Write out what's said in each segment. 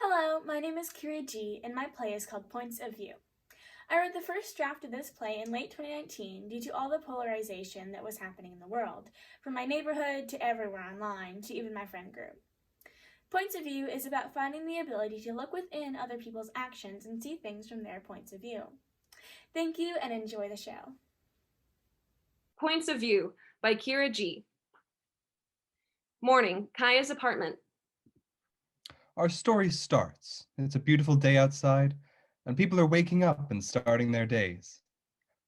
Hello, my name is Kira G, and my play is called Points of View. I wrote the first draft of this play in late 2019 due to all the polarization that was happening in the world, from my neighborhood to everywhere online to even my friend group. Points of View is about finding the ability to look within other people's actions and see things from their points of view. Thank you and enjoy the show. Points of View by Kira G. Morning, Kaya's apartment. Our story starts. It's a beautiful day outside, and people are waking up and starting their days.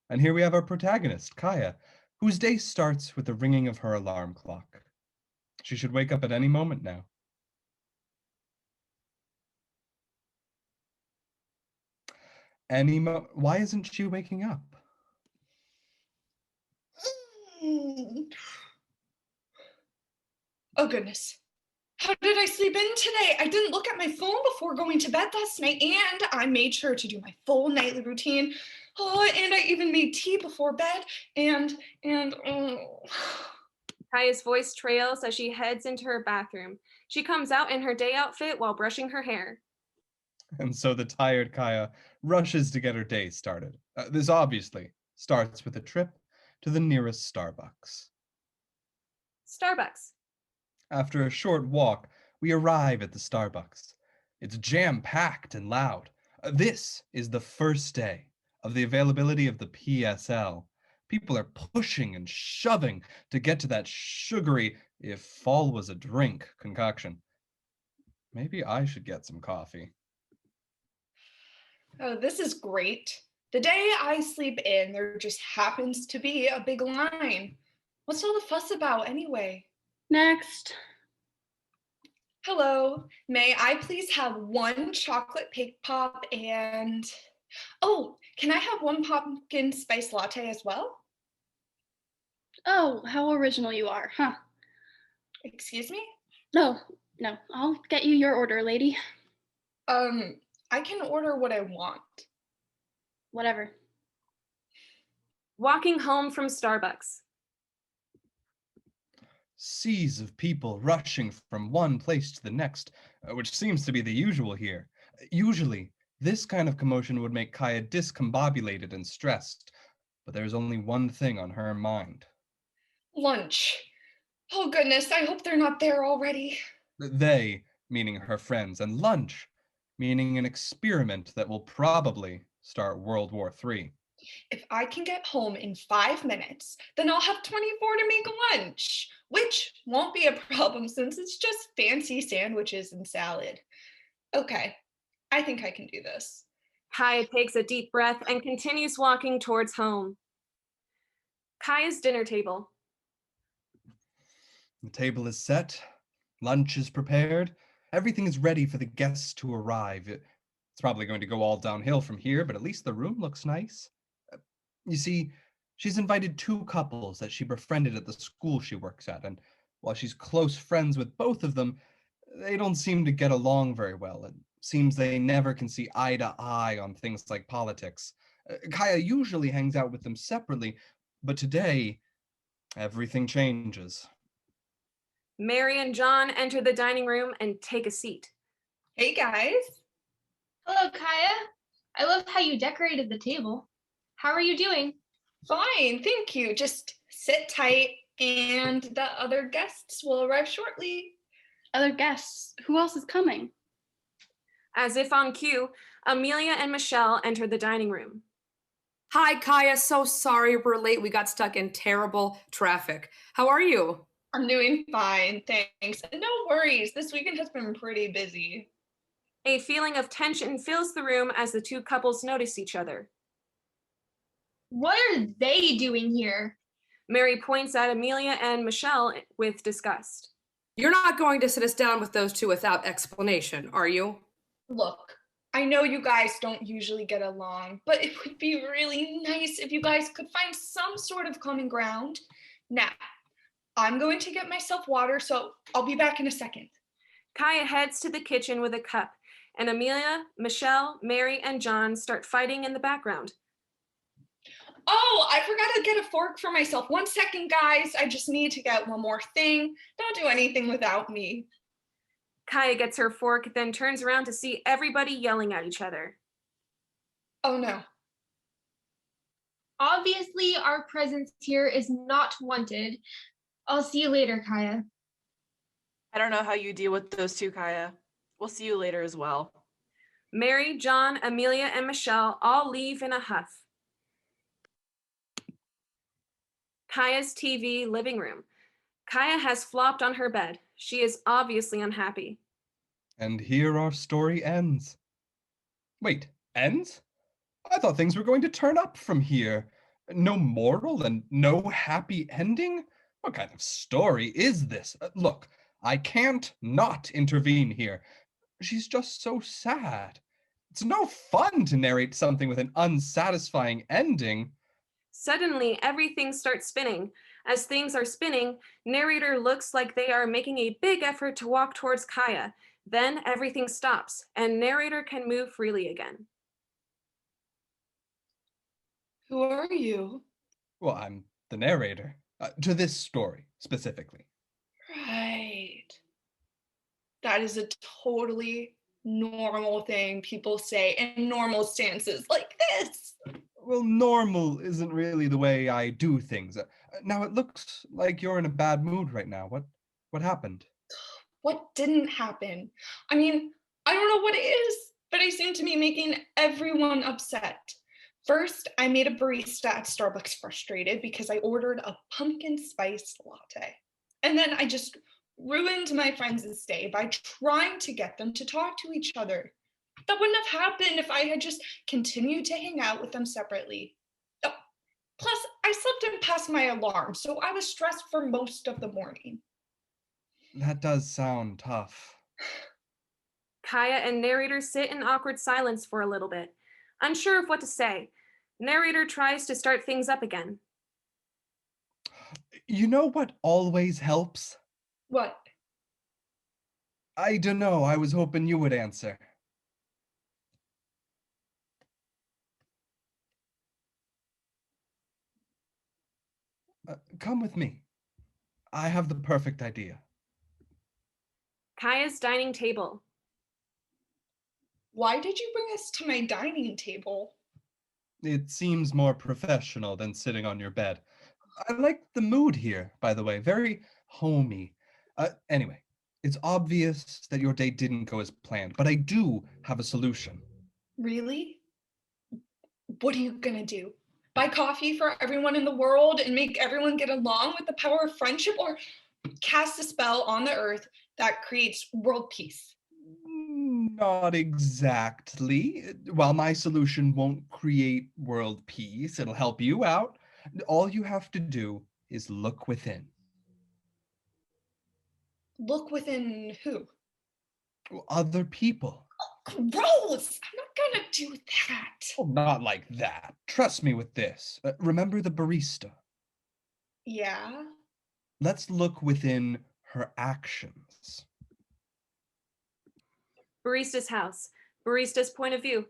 And here we have our protagonist, Kaya, whose day starts with the ringing of her alarm clock. She should wake up at any moment now. Why isn't she waking up? Oh, goodness. How did I sleep in today? I didn't look at my phone before going to bed last night, and I made sure to do my full nightly routine. Oh, and I even made tea before bed, and Kaya's voice trails as she heads into her bathroom. She comes out in her day outfit while brushing her hair. And so the tired Kaya rushes to get her day started. This obviously starts with a trip to the nearest Starbucks. Starbucks. After a short walk, we arrive at the Starbucks. It's jam-packed and loud. This is the first day of the availability of the PSL. People are pushing and shoving to get to that sugary, if fall was a drink, concoction. Maybe I should get some coffee. oh, this is great. The day I sleep in, there just happens to be a big line. What's all the fuss about anyway? Next. Hello, may I please have one chocolate cake pop and... Oh, can I have one pumpkin spice latte as well? Oh, how original you are, huh? Excuse me? No, I'll get you your order, lady. I can order what I want. Whatever. Walking home from Starbucks. Seas of people rushing from one place to the next, which seems to be the usual here. Usually, this kind of commotion would make Kaya discombobulated and stressed, but there's only one thing on her mind. Lunch. Oh goodness, I hope they're not there already. They, meaning her friends, and lunch, meaning an experiment that will probably start World War III. If I can get home in 5 minutes, then I'll have 24 to make lunch, which won't be a problem since it's just fancy sandwiches and salad. Okay, I think I can do this. Kaya takes a deep breath and continues walking towards home. Kaya's dinner table. The table is set, lunch is prepared, everything is ready for the guests to arrive. It's probably going to go all downhill from here, but at least the room looks nice. You see, she's invited two couples that she befriended at the school she works at, and while she's close friends with both of them, they don't seem to get along very well. It seems they never can see eye to eye on things like politics. Kaya usually hangs out with them separately, but today, everything changes. Mary and John enter the dining room and take a seat. Hey guys. Hello, Kaya. I love how you decorated the table. How are you doing? Fine, thank you. Just sit tight and the other guests will arrive shortly. Other guests. Who else is coming? As if on cue, Amelia and Michelle enter the dining room. Hi, Kaya. So sorry we're late. We got stuck in terrible traffic. How are you? I'm doing fine, thanks. No worries, this weekend has been pretty busy. A feeling of tension fills the room as the two couples notice each other. What are they doing here? Mary points at Amelia and Michelle with disgust. You're not going to sit us down with those two without explanation, are you? Look, I know you guys don't usually get along, but it would be really nice if you guys could find some sort of common ground. Now, I'm going to get myself water, so I'll be back in a second. Kaya heads to the kitchen with a cup, and Amelia, Michelle, Mary, and John start fighting in the background. Oh, I forgot to get a fork for myself. 1 second, guys. I just need to get one more thing. Don't do anything without me. Kaya gets her fork, then turns around to see everybody yelling at each other. Oh no. Obviously, our presence here is not wanted. I'll see you later, Kaya. I don't know how you deal with those two, Kaya. We'll see you later as well. Mary, John, Amelia, and Michelle all leave in a huff. Kaya's TV living room. Kaya has flopped on her bed. She is obviously unhappy. And here our story ends. Wait, ends? I thought things were going to turn up from here. No moral and no happy ending? What kind of story is this? Look, I can't not intervene here. She's just so sad. It's no fun to narrate something with an unsatisfying ending. Suddenly, everything starts spinning. As things are spinning, narrator looks like they are making a big effort to walk towards Kaya. Then everything stops, and narrator can move freely again. Who are you? Well, I'm the narrator, to this story specifically. Right. That is a totally normal thing people say in normal stances like this. Well, normal isn't really the way I do things. Now it looks like you're in a bad mood right now. What happened? What didn't happen? I mean, I don't know what it is, but I seem to be making everyone upset. First, I made a barista at Starbucks frustrated because I ordered a pumpkin spice latte. And then I just ruined my friends' day by trying to get them to talk to each other. That wouldn't have happened if I had just continued to hang out with them separately. Oh, plus, I slept in past my alarm, so I was stressed for most of the morning. That does sound tough. Kaya and narrator sit in awkward silence for a little bit, unsure of what to say. Narrator tries to start things up again. You know what always helps? What? I don't know. I was hoping you would answer. Come with me. I have the perfect idea. Kaya's dining table. Why did you bring us to my dining table? It seems more professional than sitting on your bed. I like the mood here, by the way. Very homey. Anyway, it's obvious that your date didn't go as planned, but I do have a solution. Really? What are you gonna do? Buy coffee for everyone in the world and make everyone get along with the power of friendship, or cast a spell on the earth that creates world peace? Not exactly. While my solution won't create world peace, it'll help you out. All you have to do is look within. Look within who? Other people. Gross! I'm not gonna do that. Oh, not like that. Trust me with this. Remember the barista? Yeah? Let's look within her actions. Barista's house. Barista's point of view.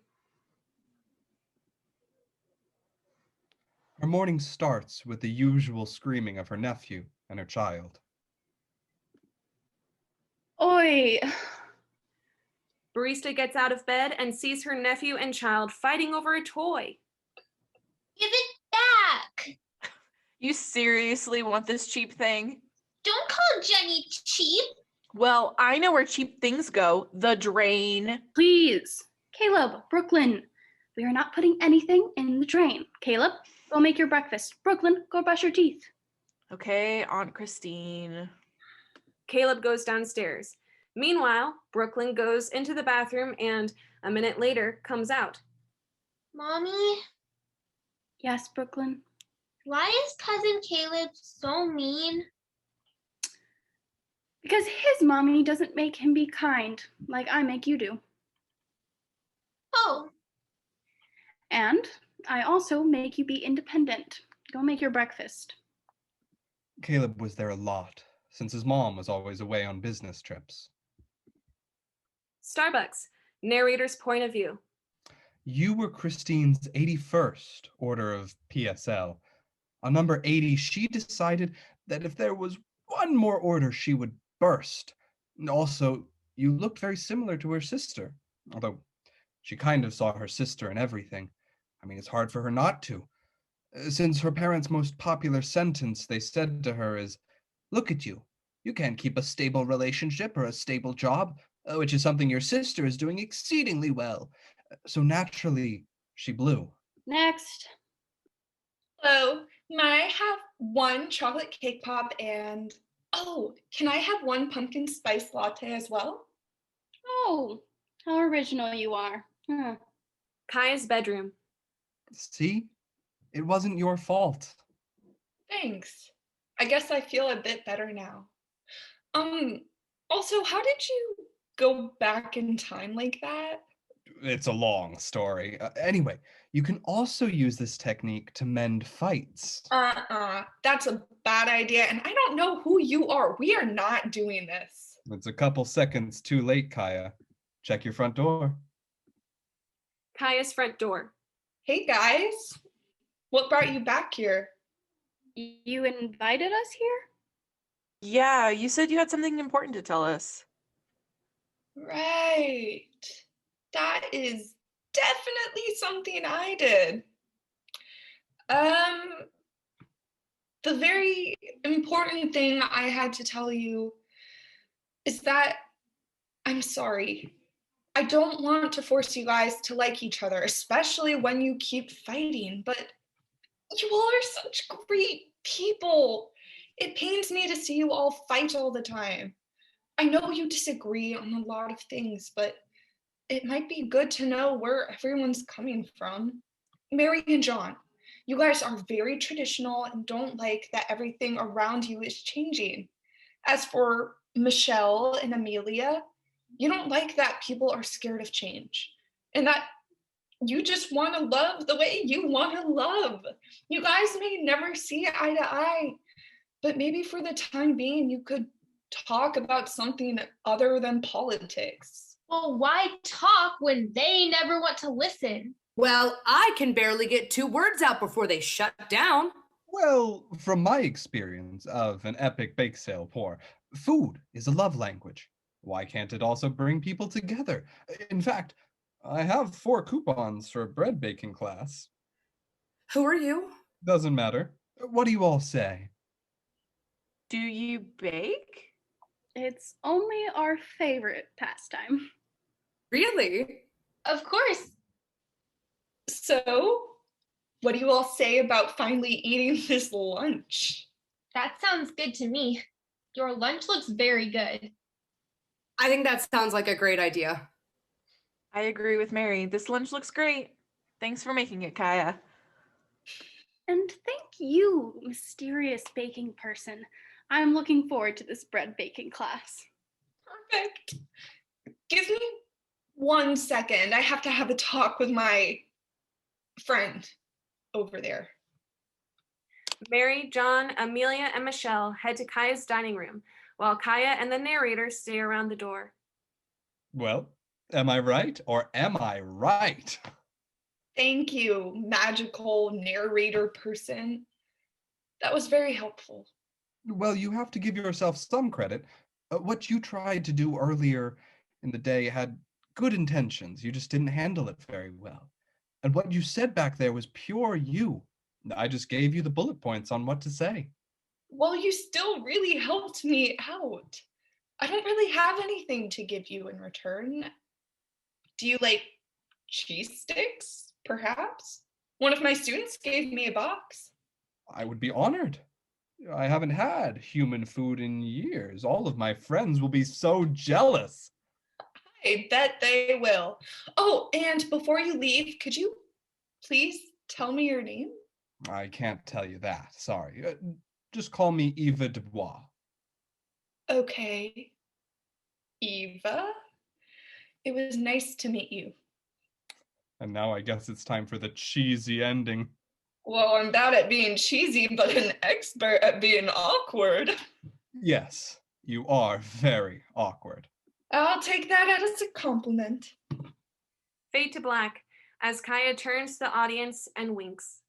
Her morning starts with the usual screaming of her nephew and her child. Oi! Barista gets out of bed and sees her nephew and child fighting over a toy. Give it back. You seriously want this cheap thing? Don't call Jenny cheap. Well, I know where cheap things go. The drain. Please. Caleb, Brooklyn, we are not putting anything in the drain. Caleb, go make your breakfast. Brooklyn, go brush your teeth. Okay, Aunt Christine. Caleb goes downstairs. Meanwhile, Brooklyn goes into the bathroom and, a minute later, comes out. Mommy, Yes, Brooklyn. why is cousin Caleb so mean? Because his mommy doesn't make him be kind like I make you do. Oh, And I also make you be independent. Go make your breakfast. Caleb was there a lot, since his mom was always away on business trips. Starbucks. Narrator's point of view. You were Christine's 81st order of PSL. On number 80, she decided that if there was one more order, she would burst. And also, You looked very similar to her sister, although she kind of saw her sister in everything. I mean, it's hard for her not to. Since her parents' most popular sentence they said to her is, "Look at you. You can't keep a stable relationship or a stable job, which is something your sister is doing exceedingly well." So naturally, she blew. Next. Hello, may I have one chocolate cake pop and, oh, can I have one pumpkin spice latte as well? Oh, how original you are. Huh. Kaya's bedroom. See? It wasn't your fault. Thanks. I guess I feel a bit better now. Also, how did you go back in time like that? It's a long story. Anyway, you can also use this technique to mend fights. That's a bad idea, and I don't know who you are. We are not doing this. It's a couple seconds too late, Kaya. Check your front door. Kaya's front door. Hey guys, what brought you back here? You invited us here? Yeah, you said you had something important to tell us. Right. That is definitely something I did. The very important thing I had to tell you is that I'm sorry. I don't want to force you guys to like each other, especially when you keep fighting, but you all are such great people. It pains me to see you all fight all the time. I know you disagree on a lot of things, but it might be good to know where everyone's coming from. Mary and John, you guys are very traditional and don't like that everything around you is changing. As for Michelle and Amelia, you don't like that people are scared of change and that you just want to love the way you want to love. You guys may never see eye to eye, but maybe for the time being, you could talk about something other than politics. Well, why talk when they never want to listen? Well, I can barely get 2 words out before they shut down. Well, from my experience of an epic bake sale pour, food is a love language. Why can't it also bring people together? In fact, I have 4 coupons for a bread baking class. Who are you? Doesn't matter. What do you all say? Do you bake? It's only our favorite pastime. Really? Of course. So, what do you all say about finally eating this lunch? That sounds good to me. Your lunch looks very good. I think that sounds like a great idea. I agree with Mary. This lunch looks great. Thanks for making it, Kaya. And thank you, mysterious baking person. I'm looking forward to this bread baking class. Perfect. Give me 1 second. I have to have a talk with my friend over there. Mary, John, Amelia, and Michelle head to Kaya's dining room, while Kaya and the narrator stay around the door. Well, am I right or am I right? Thank you, magical narrator person. That was very helpful. Well, you have to give yourself some credit. What you tried to do earlier in the day had good intentions. You just didn't handle it very well. And what you said back there was pure you. I just gave you the bullet points on what to say. Well, you still really helped me out. I don't really have anything to give you in return. Do you like cheese sticks, perhaps? One of my students gave me a box. I would be honored. I haven't had human food in years. All of my friends will be so jealous. I bet they will. Oh, and before you leave, could you please tell me your name? I can't tell you that. Sorry. Just call me Eva Dubois. Okay. Eva? It was nice to meet you. And now I guess it's time for the cheesy ending. Well, I'm bad at being cheesy, but an expert at being awkward. Yes, you are very awkward. I'll take that as a compliment. Fade to black as Kaya turns to the audience and winks.